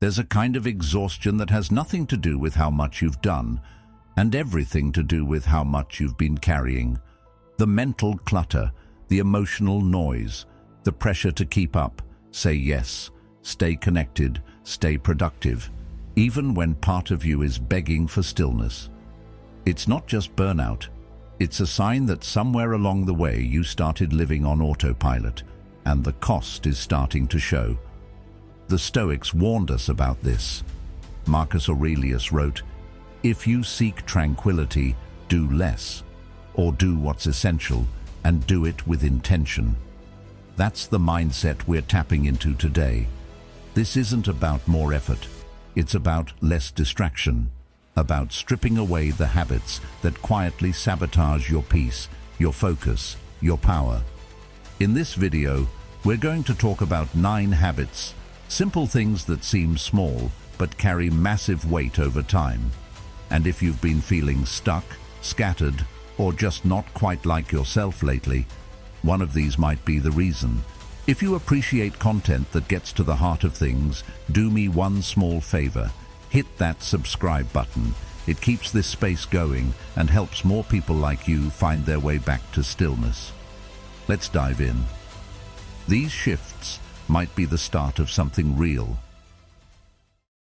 There's a kind of exhaustion that has nothing to do with how much you've done, and everything to do with how much you've been carrying. The mental clutter, the emotional noise, the pressure to keep up, say yes, stay connected, stay productive, even when part of you is begging for stillness. It's not just burnout. It's a sign that somewhere along the way you started living on autopilot, and the cost is starting to show. The Stoics warned us about this. Marcus Aurelius wrote, "If you seek tranquility, do less, or do what's essential, and do it with intention." That's the mindset we're tapping into today. This isn't about more effort. It's about less distraction, about stripping away the habits that quietly sabotage your peace, your focus, your power. In this video, we're going to talk about 9 habits, simple things that seem small but carry massive weight over time. And if you've been feeling stuck, scattered, or just not quite like yourself lately, one of these might be the reason. If you appreciate content that gets to the heart of things, do me one small favor. Hit that subscribe button. It keeps this space going and helps more people like you find their way back to stillness. Let's dive in. These shifts might be the start of something real.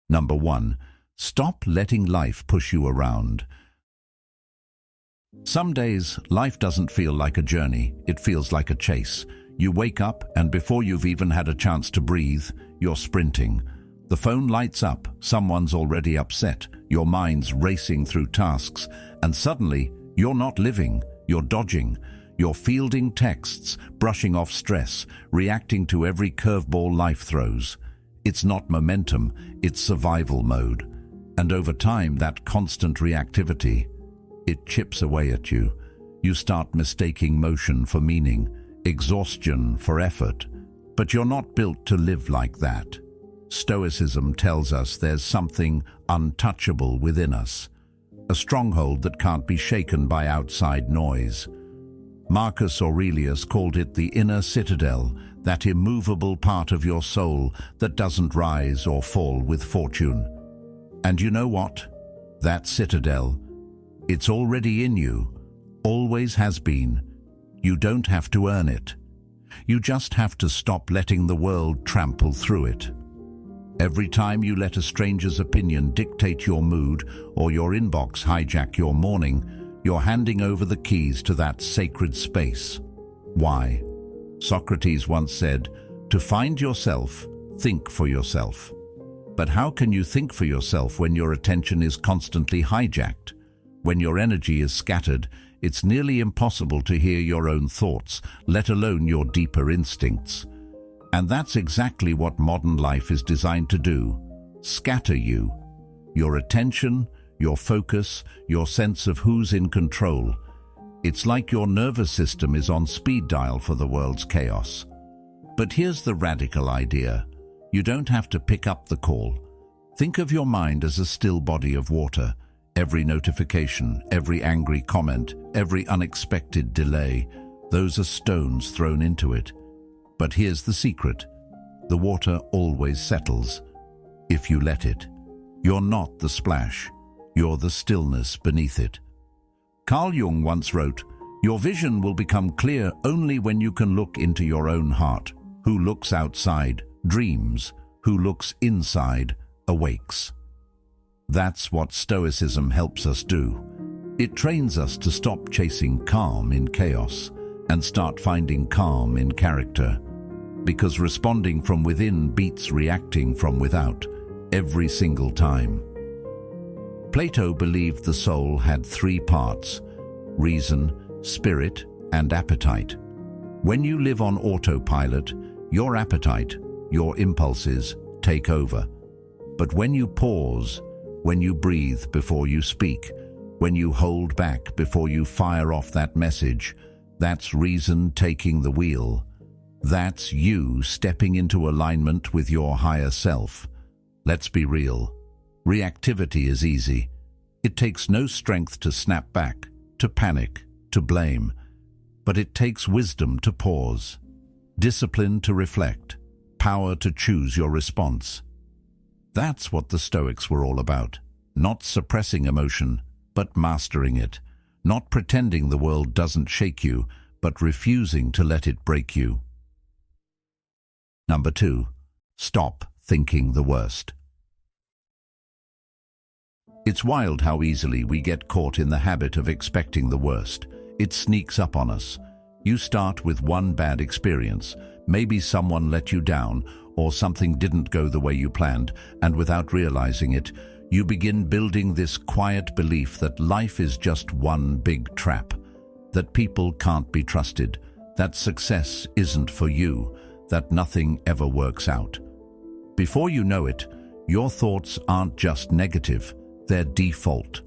Number 1. Stop letting life push you around. Some days, life doesn't feel like a journey, it feels like a chase. You wake up, and before you've even had a chance to breathe, you're sprinting. The phone lights up, someone's already upset, your mind's racing through tasks, and suddenly, you're not living, you're dodging. You're fielding texts, brushing off stress, reacting to every curveball life throws. It's not momentum, it's survival mode. And over time, that constant reactivity, it chips away at you. You start mistaking motion for meaning, exhaustion for effort. But you're not built to live like that. Stoicism tells us there's something untouchable within us, a stronghold that can't be shaken by outside noise. Marcus Aurelius called it the inner citadel, that immovable part of your soul that doesn't rise or fall with fortune. And you know what? That citadel, it's already in you, always has been. You don't have to earn it. You just have to stop letting the world trample through it. Every time you let a stranger's opinion dictate your mood or your inbox hijack your morning, you're handing over the keys to that sacred space. Why? Socrates once said, "To find yourself, think for yourself." But how can you think for yourself when your attention is constantly hijacked? When your energy is scattered, it's nearly impossible to hear your own thoughts, let alone your deeper instincts. And that's exactly what modern life is designed to do: scatter you. Your attention, your focus, your sense of who's in control. It's like your nervous system is on speed dial for the world's chaos. But here's the radical idea. You don't have to pick up the call. Think of your mind as a still body of water. Every notification, every angry comment, every unexpected delay, those are stones thrown into it. But here's the secret. The water always settles, if you let it. You're not the splash. You're the stillness beneath it. Carl Jung once wrote, "Your vision will become clear only when you can look into your own heart. Who looks outside dreams. Who looks inside awakes." That's what Stoicism helps us do. It trains us to stop chasing calm in chaos and start finding calm in character. Because responding from within beats reacting from without every single time. Plato believed the soul had 3 parts: reason, spirit, and appetite. When you live on autopilot, your appetite, your impulses take over. But when you pause, when you breathe before you speak, when you hold back before you fire off that message, that's reason taking the wheel. That's you stepping into alignment with your higher self. Let's be real. Reactivity is easy. It takes no strength to snap back, to panic, to blame. But it takes wisdom to pause, discipline to reflect, power to choose your response. That's what the Stoics were all about. Not suppressing emotion, but mastering it. Not pretending the world doesn't shake you, but refusing to let it break you. Number 2. Stop thinking the worst. It's wild how easily we get caught in the habit of expecting the worst. It sneaks up on us. You start with one bad experience. Maybe someone let you down, or something didn't go the way you planned, and without realizing it, you begin building this quiet belief that life is just one big trap, that people can't be trusted, that success isn't for you, that nothing ever works out. Before you know it, your thoughts aren't just negative, they're default.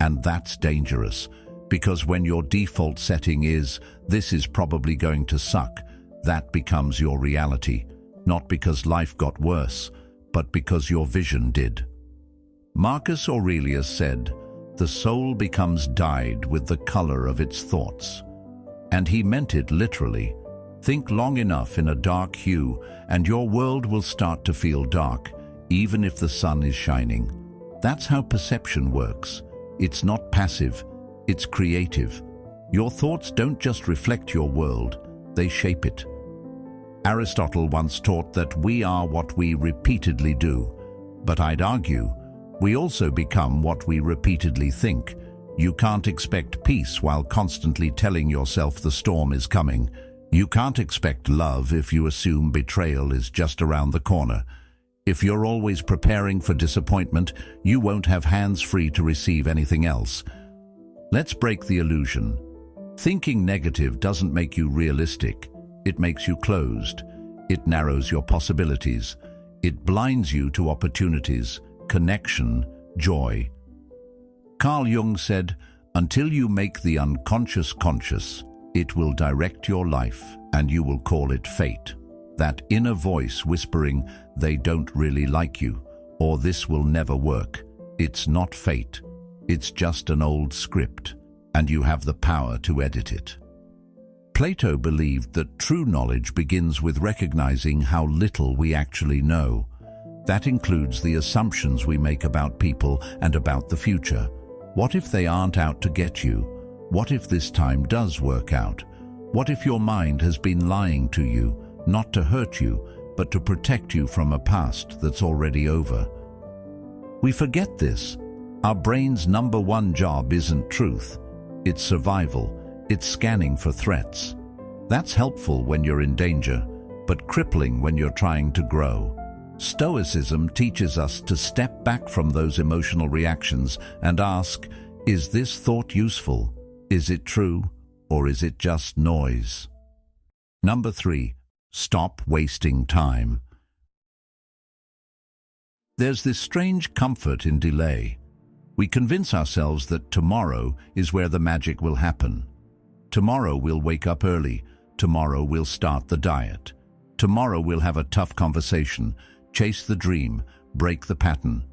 And that's dangerous, because when your default setting is, "This is probably going to suck," that becomes your reality, not because life got worse, but because your vision did. Marcus Aurelius said, "The soul becomes dyed with the color of its thoughts." And he meant it literally. Think long enough in a dark hue, and your world will start to feel dark, even if the sun is shining. That's how perception works. It's not passive, it's creative. Your thoughts don't just reflect your world, they shape it. Aristotle once taught that we are what we repeatedly do, but I'd argue, we also become what we repeatedly think. You can't expect peace while constantly telling yourself the storm is coming. You can't expect love if you assume betrayal is just around the corner. If you're always preparing for disappointment, you won't have hands free to receive anything else. Let's break the illusion. Thinking negative doesn't make you realistic. It makes you closed. It narrows your possibilities. It blinds you to opportunities, connection, joy. Carl Jung said, "Until you make the unconscious conscious, it will direct your life, and you will call it fate." That inner voice whispering, "They don't really like you," or "This will never work." It's not fate. It's just an old script, and you have the power to edit it. Plato believed that true knowledge begins with recognizing how little we actually know. That includes the assumptions we make about people and about the future. What if they aren't out to get you? What if this time does work out? What if your mind has been lying to you, not to hurt you, but to protect you from a past that's already over? We forget this. Our brain's number one job isn't truth. It's survival. It's scanning for threats. That's helpful when you're in danger, but crippling when you're trying to grow. Stoicism teaches us to step back from those emotional reactions and ask, is this thought useful? Is it true? Or is it just noise? Number 3, stop wasting time. There's this strange comfort in delay. We convince ourselves that tomorrow is where the magic will happen. Tomorrow we'll wake up early. Tomorrow we'll start the diet. Tomorrow we'll have a tough conversation, chase the dream, break the pattern.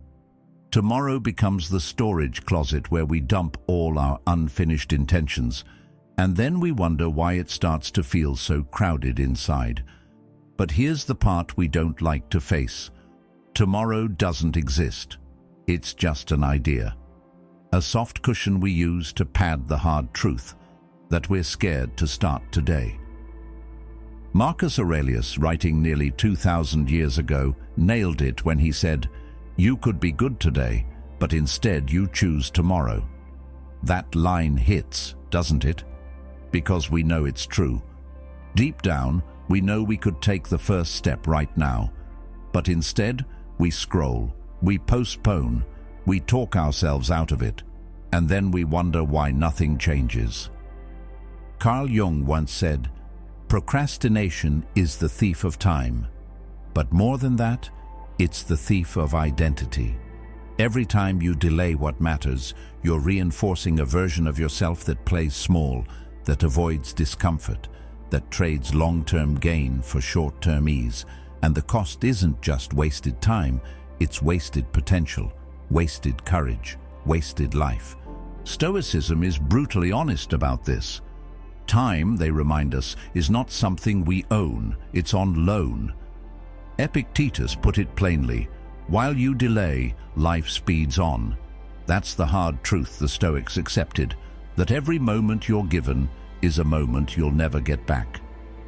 Tomorrow becomes the storage closet where we dump all our unfinished intentions, and then we wonder why it starts to feel so crowded inside. But here's the part we don't like to face. Tomorrow doesn't exist. It's just an idea. A soft cushion we use to pad the hard truth that we're scared to start today. Marcus Aurelius, writing nearly 2,000 years ago, nailed it when he said, "You could be good today, but instead you choose tomorrow." That line hits, doesn't it? Because we know it's true. Deep down, we know we could take the first step right now, but instead we scroll, we postpone, we talk ourselves out of it, and then we wonder why nothing changes. Carl Jung once said, "Procrastination is the thief of time. But more than that, it's the thief of identity." Every time you delay what matters, you're reinforcing a version of yourself that plays small, that avoids discomfort, that trades long-term gain for short-term ease. And the cost isn't just wasted time, it's wasted potential, wasted courage, wasted life. Stoicism is brutally honest about this. Time, they remind us, is not something we own, it's on loan. Epictetus put it plainly, While you delay, life speeds on. That's the hard truth the Stoics accepted, that every moment you're given is a moment you'll never get back.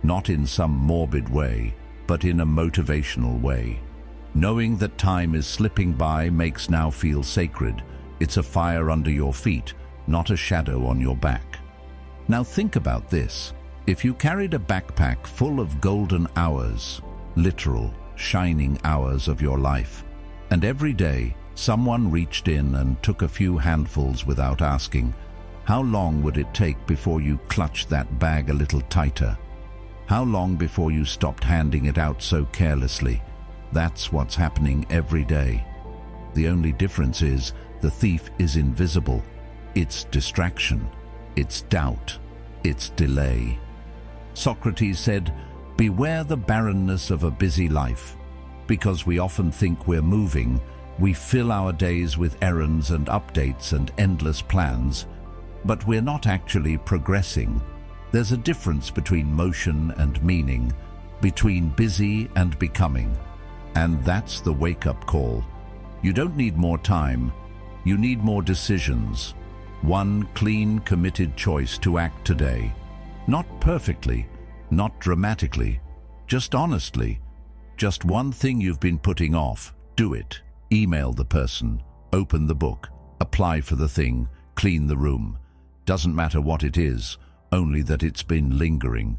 Not in some morbid way, but in a motivational way. Knowing that time is slipping by makes now feel sacred. It's a fire under your feet, not a shadow on your back. Now think about this. If you carried a backpack full of golden hours, literal, shining hours of your life, and every day someone reached in and took a few handfuls without asking, how long would it take before you clutched that bag a little tighter? How long before you stopped handing it out so carelessly? That's what's happening every day. The only difference is the thief is invisible. It's distraction. It's doubt. It's delay. Socrates said, "Beware the barrenness of a busy life." Because we often think we're moving, we fill our days with errands and updates and endless plans, but we're not actually progressing. There's a difference between motion and meaning, between busy and becoming. And that's the wake-up call. You don't need more time, you need more decisions. One clean, committed choice to act today. Not perfectly, not dramatically, just honestly. Just one thing you've been putting off, do it. Email the person, open the book, apply for the thing, clean the room. Doesn't matter what it is, only that it's been lingering.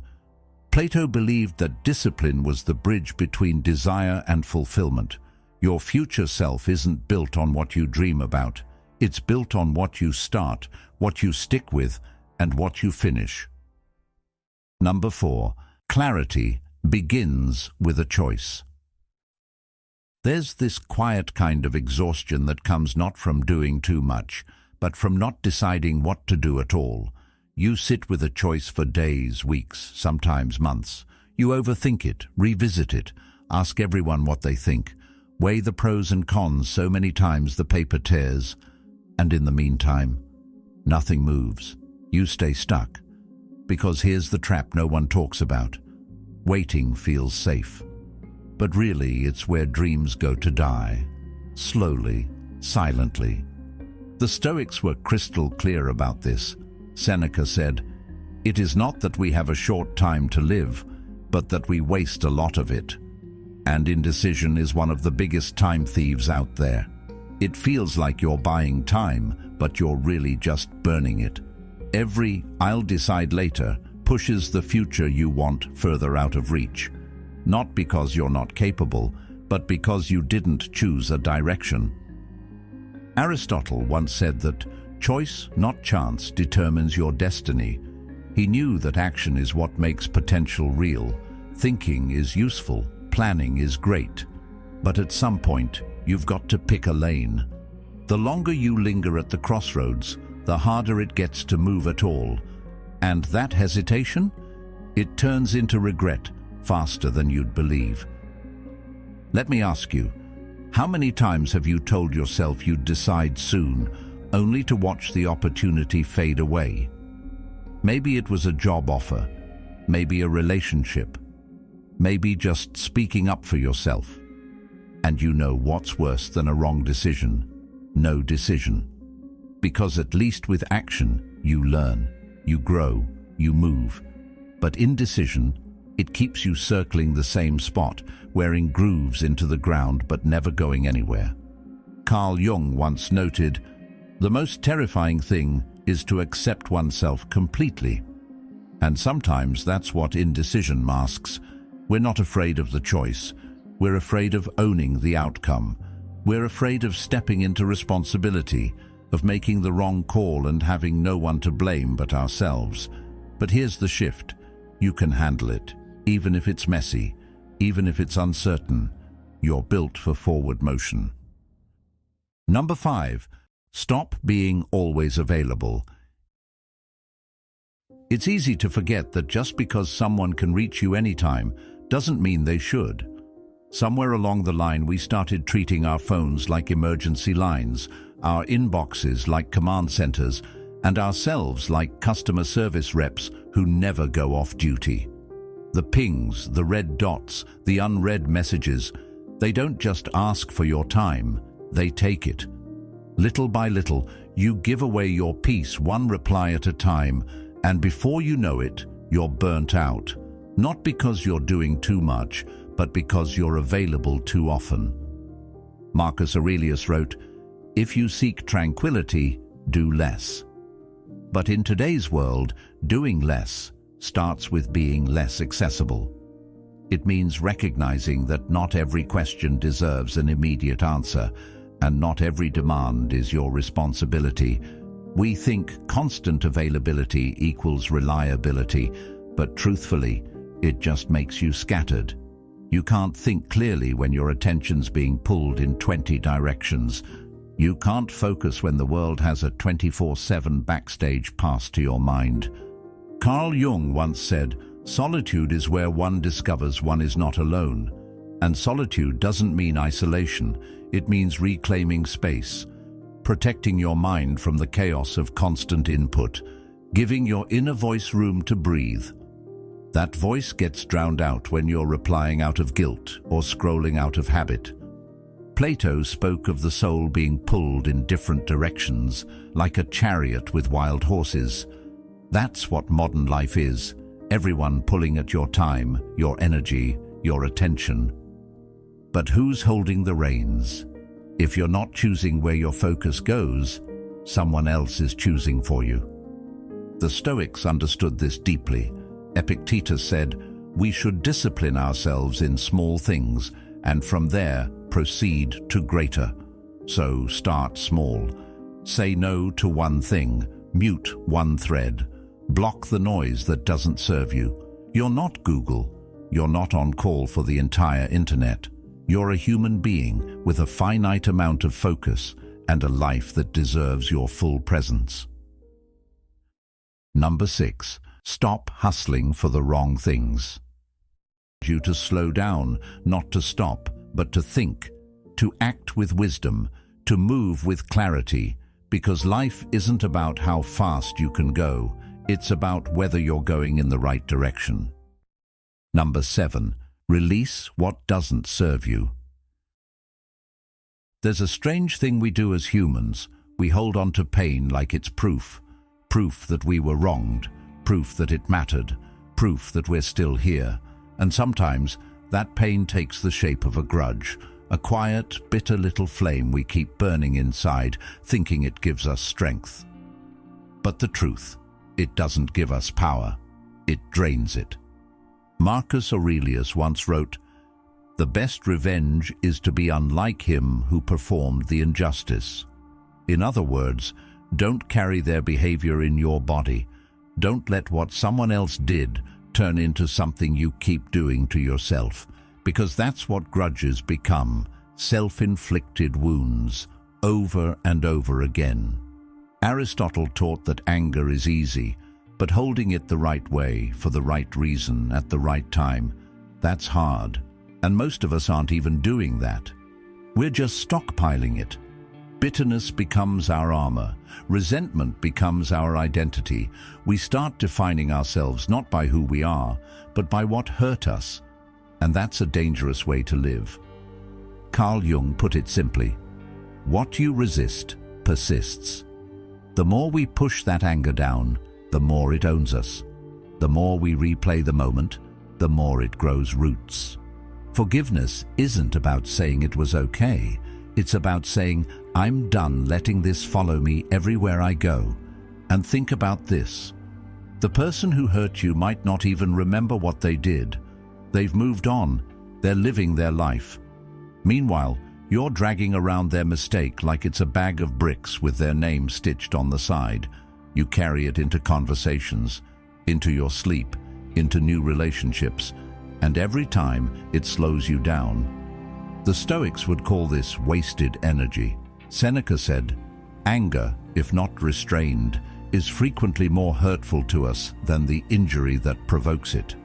Plato believed that discipline was the bridge between desire and fulfillment. Your future self isn't built on what you dream about. It's built on what you start, what you stick with, and what you finish. Number 4. Clarity begins with a choice. There's this quiet kind of exhaustion that comes not from doing too much, but from not deciding what to do at all. You sit with a choice for days, weeks, sometimes months. You overthink it, revisit it, ask everyone what they think, weigh the pros and cons so many times the paper tears, and in the meantime, nothing moves. You stay stuck. Because here's the trap no one talks about. Waiting feels safe. But really, it's where dreams go to die. Slowly, silently. The Stoics were crystal clear about this. Seneca said, "It is not that we have a short time to live, but that we waste a lot of it." And indecision is one of the biggest time thieves out there. It feels like you're buying time, but you're really just burning it. Every "I'll decide later" pushes the future you want further out of reach. Not because you're not capable, but because you didn't choose a direction. Aristotle once said that choice, not chance, determines your destiny. He knew that action is what makes potential real. Thinking is useful, planning is great. But at some point, you've got to pick a lane. The longer you linger at the crossroads, the harder it gets to move at all. And that hesitation? It turns into regret faster than you'd believe. Let me ask you, how many times have you told yourself you'd decide soon, only to watch the opportunity fade away? Maybe it was a job offer, maybe a relationship, maybe just speaking up for yourself. And you know what's worse than a wrong decision? No decision. Because at least with action, you learn, you grow, you move. But indecision, it keeps you circling the same spot, wearing grooves into the ground but never going anywhere. Carl Jung once noted, "The most terrifying thing is to accept oneself completely." And sometimes that's what indecision masks. We're not afraid of the choice. We're afraid of owning the outcome. We're afraid of stepping into responsibility, of making the wrong call and having no one to blame but ourselves. But here's the shift. You can handle it, even if it's messy, even if it's uncertain. You're built for forward motion. Number 5. Stop being always available. It's easy to forget that just because someone can reach you anytime doesn't mean they should. Somewhere along the line, we started treating our phones like emergency lines, our inboxes like command centers, and ourselves like customer service reps who never go off duty. The pings, the red dots, the unread messages, They don't just ask for your time, they take it. Little by little, you give away your peace one reply at a time, and before you know it, you're burnt out. Not because you're doing too much, but because you're available too often. Marcus Aurelius wrote, "If you seek tranquility, do less." But in today's world, doing less starts with being less accessible. It means recognizing that not every question deserves an immediate answer, and not every demand is your responsibility. We think constant availability equals reliability, but truthfully, it just makes you scattered. You can't think clearly when your attention's being pulled in 20 directions. You can't focus when the world has a 24/7 backstage pass to your mind. Carl Jung once said, "Solitude is where one discovers one is not alone." And solitude doesn't mean isolation, it means reclaiming space, protecting your mind from the chaos of constant input, giving your inner voice room to breathe. That voice gets drowned out when you're replying out of guilt or scrolling out of habit. Plato spoke of the soul being pulled in different directions, like a chariot with wild horses. That's what modern life is, everyone pulling at your time, your energy, your attention. But who's holding the reins? If you're not choosing where your focus goes, someone else is choosing for you. The Stoics understood this deeply. Epictetus said, "We should discipline ourselves in small things, and from there proceed to greater." So start small. Say no to one thing, mute one thread, block the noise that doesn't serve you. You're not Google. You're not on call for the entire internet. You're a human being with a finite amount of focus and a life that deserves your full presence. Number 6. Stop hustling for the wrong things. You to slow down, not to stop, but to think, to act with wisdom, to move with clarity, because life isn't about how fast you can go, it's about whether you're going in the right direction. Number 7. Release what doesn't serve you. There's a strange thing we do as humans. We hold on to pain like it's proof that we were wronged, proof that it mattered, proof that we're still here. And sometimes that pain takes the shape of a grudge, a quiet, bitter little flame we keep burning inside, thinking it gives us strength. But the truth, it doesn't give us power, it drains it. Marcus Aurelius once wrote, "The best revenge is to be unlike him who performed the injustice." In other words, don't carry their behavior in your body. Don't let what someone else did turn into something you keep doing to yourself, because that's what grudges become, self-inflicted wounds, over and over again. Aristotle taught that anger is easy, but holding it the right way, for the right reason, at the right time, that's hard. And most of us aren't even doing that. We're just stockpiling it. Bitterness becomes our armor. Resentment becomes our identity. We start defining ourselves not by who we are, but by what hurt us. And that's a dangerous way to live. Carl Jung put it simply, "What you resist persists." The more we push that anger down, the more it owns us. The more we replay the moment, the more it grows roots. Forgiveness isn't about saying it was okay. It's about saying, "I'm done letting this follow me everywhere I go." And think about this. The person who hurt you might not even remember what they did. They've moved on. They're living their life. Meanwhile, you're dragging around their mistake like it's a bag of bricks with their name stitched on the side. You carry it into conversations, into your sleep, into new relationships, and every time it slows you down. The Stoics would call this wasted energy. Seneca said, "Anger, if not restrained, is frequently more hurtful to us than the injury that provokes it."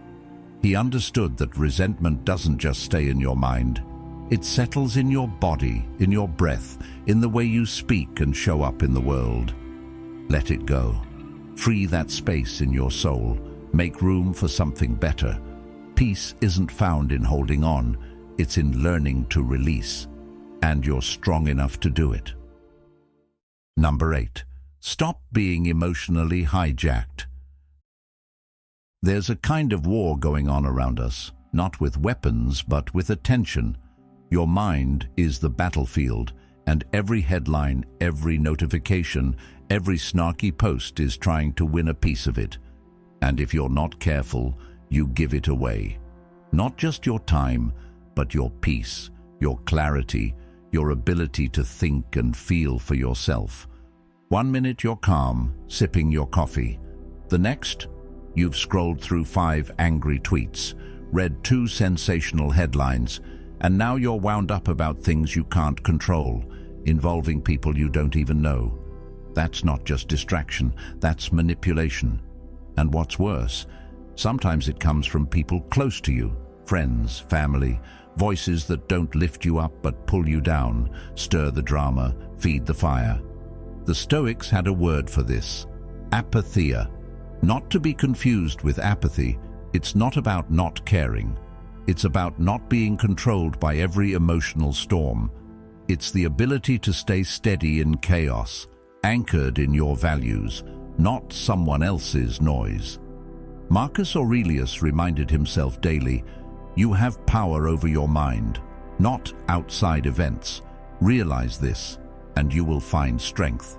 He understood that resentment doesn't just stay in your mind. It settles in your body, in your breath, in the way you speak and show up in the world. Let it go. Free that space in your soul. Make room for something better. Peace isn't found in holding on. it's in learning to release, and you're strong enough to do it. Number 8. Stop being emotionally hijacked. There's a kind of war going on around us, not with weapons, but with attention. Your mind is the battlefield, and every headline, every notification, every snarky post is trying to win a piece of it. And if you're not careful, you give it away. Not just your time, but your peace, your clarity, your ability to think and feel for yourself. 1 minute you're calm, sipping your coffee. The next, you've scrolled through 5 angry tweets, read 2 sensational headlines, and now you're wound up about things you can't control, involving people you don't even know. That's not just distraction, that's manipulation. And what's worse, sometimes it comes from people close to you, friends, family, voices that don't lift you up but pull you down, stir the drama, feed the fire. The Stoics had a word for this: apatheia. Not to be confused with apathy. It's not about not caring. It's about not being controlled by every emotional storm. It's the ability to stay steady in chaos, anchored in your values, not someone else's noise. Marcus Aurelius reminded himself daily, you have power over your mind, not outside events. Realize this, and you will find strength.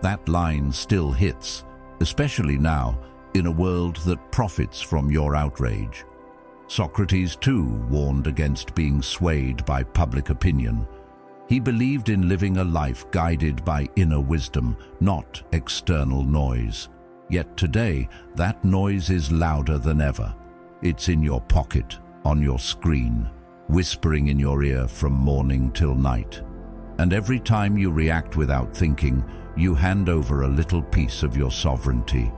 That line still hits, especially now, in a world that profits from your outrage. Socrates, too, warned against being swayed by public opinion. He believed in living a life guided by inner wisdom, not external noise. Yet today, that noise is louder than ever. It's in your pocket, on your screen, whispering in your ear from morning till night. And every time you react without thinking, you hand over a little piece of your sovereignty.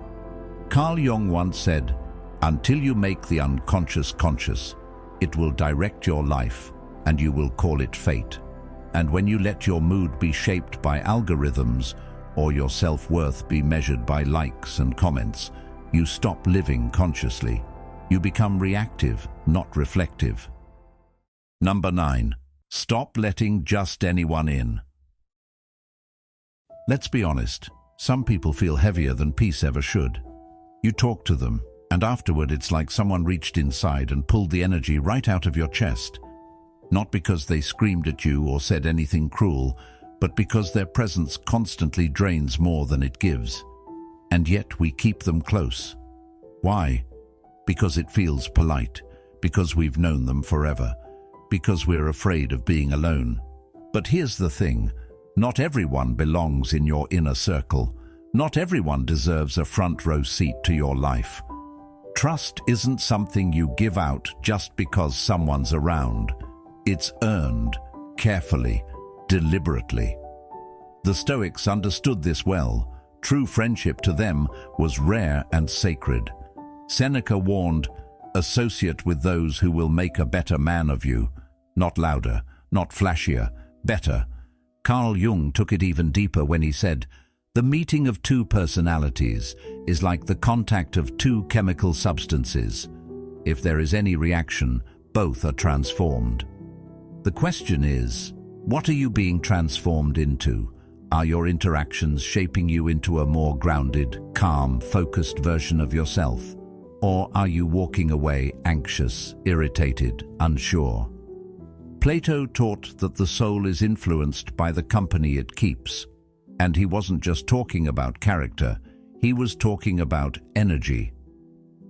Carl Jung once said, "Until you make the unconscious conscious, it will direct your life, and you will call it fate. And when you let your mood be shaped by algorithms, or your self-worth be measured by likes and comments, you stop living consciously. You become reactive, not reflective." Number 9. Stop letting just anyone in. Let's be honest, some people feel heavier than peace ever should. You talk to them, and afterward it's like someone reached inside and pulled the energy right out of your chest. Not because they screamed at you or said anything cruel, but because their presence constantly drains more than it gives. And yet we keep them close. Why? Because it feels polite, because we've known them forever, because we're afraid of being alone. But here's the thing, not everyone belongs in your inner circle. Not everyone deserves a front row seat to your life. Trust isn't something you give out just because someone's around. It's earned, carefully, deliberately. The Stoics understood this well. True friendship to them was rare and sacred. Seneca warned, "Associate with those who will make a better man of you." Not louder, not flashier, better. Carl Jung took it even deeper when he said, "The meeting of 2 personalities is like the contact of 2 chemical substances. If there is any reaction, both are transformed." The question is, what are you being transformed into? Are your interactions shaping you into a more grounded, calm, focused version of yourself? Or are you walking away anxious, irritated, unsure? Plato taught that the soul is influenced by the company it keeps. And he wasn't just talking about character, he was talking about energy.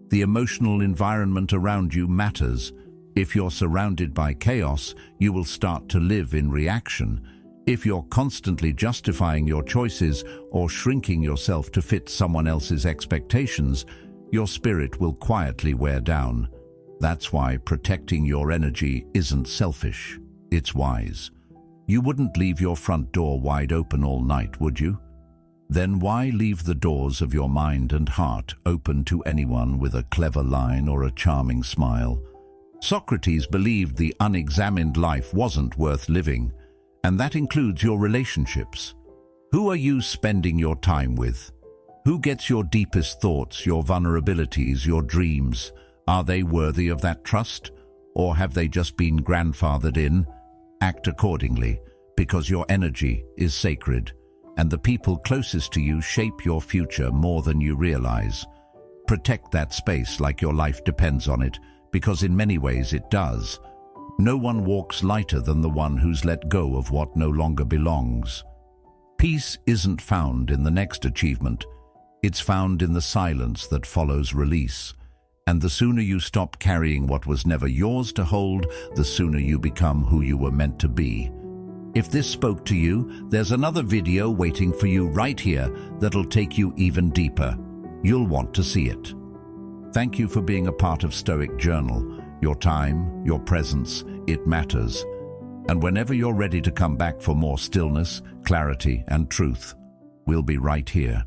The emotional environment around you matters. If you're surrounded by chaos, you will start to live in reaction. If you're constantly justifying your choices or shrinking yourself to fit someone else's expectations, your spirit will quietly wear down. That's why protecting your energy isn't selfish, it's wise. You wouldn't leave your front door wide open all night, would you? Then why leave the doors of your mind and heart open to anyone with a clever line or a charming smile? Socrates believed the unexamined life wasn't worth living, and that includes your relationships. Who are you spending your time with? Who gets your deepest thoughts, your vulnerabilities, your dreams? Are they worthy of that trust? Or have they just been grandfathered in? Act accordingly, because your energy is sacred, and the people closest to you shape your future more than you realize. Protect that space like your life depends on it, because in many ways it does. No one walks lighter than the one who's let go of what no longer belongs. Peace isn't found in the next achievement. It's found in the silence that follows release. And the sooner you stop carrying what was never yours to hold, the sooner you become who you were meant to be. If this spoke to you, there's another video waiting for you right here that'll take you even deeper. You'll want to see it. Thank you for being a part of Stoic Journal. Your time, your presence, it matters. And whenever you're ready to come back for more stillness, clarity, and truth, we'll be right here.